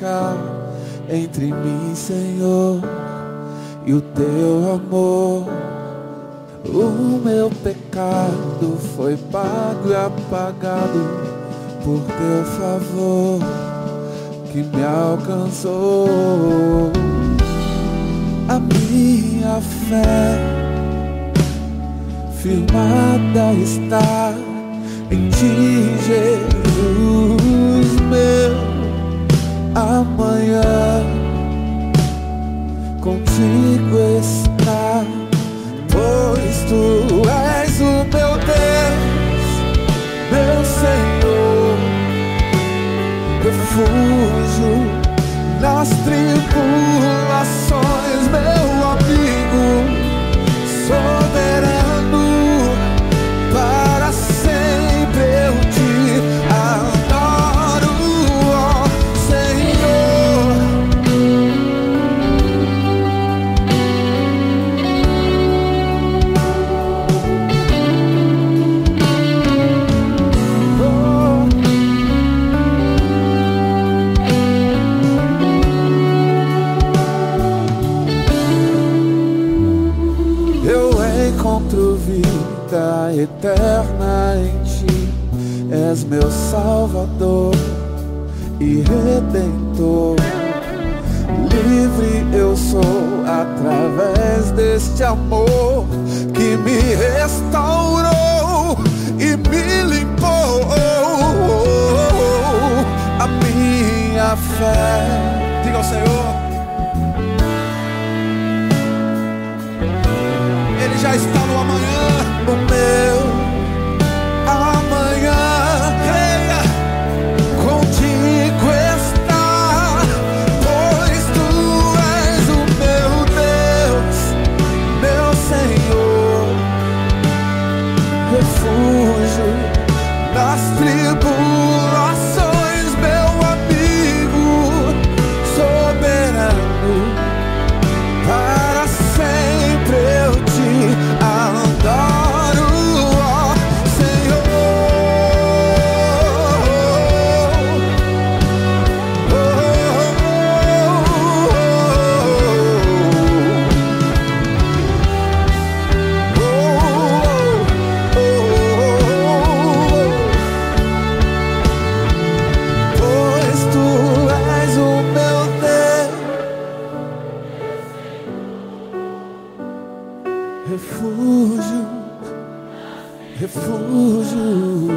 ficar entre mim, Senhor, e o teu amor. O meu pecado foi pago e apagado por teu favor que me alcançou. A minha fé firmada está em ti, Jesus. Meu amanhã contigo está, pois tu és o meu Deus, meu Senhor, refúgio nas tribulações, meu amigo, soberano, para sempre eu te adoro, ó Senhor. Eu encontro vida eterna em ti, és meu Salvador e Redentor. Livre eu sou através deste amor que me restaurou e me limpou. A minha fé, diga ao Senhor, Ele já está no amanhã, no meu amanhã. Creia, contigo está, pois tu és o meu Deus, meu Senhor, refúgio nas tribulações, meu amigo, soberano, para sempre eu te adoro, ó Senhor. Pois tu és o meu Deus, refúgio, refúgio.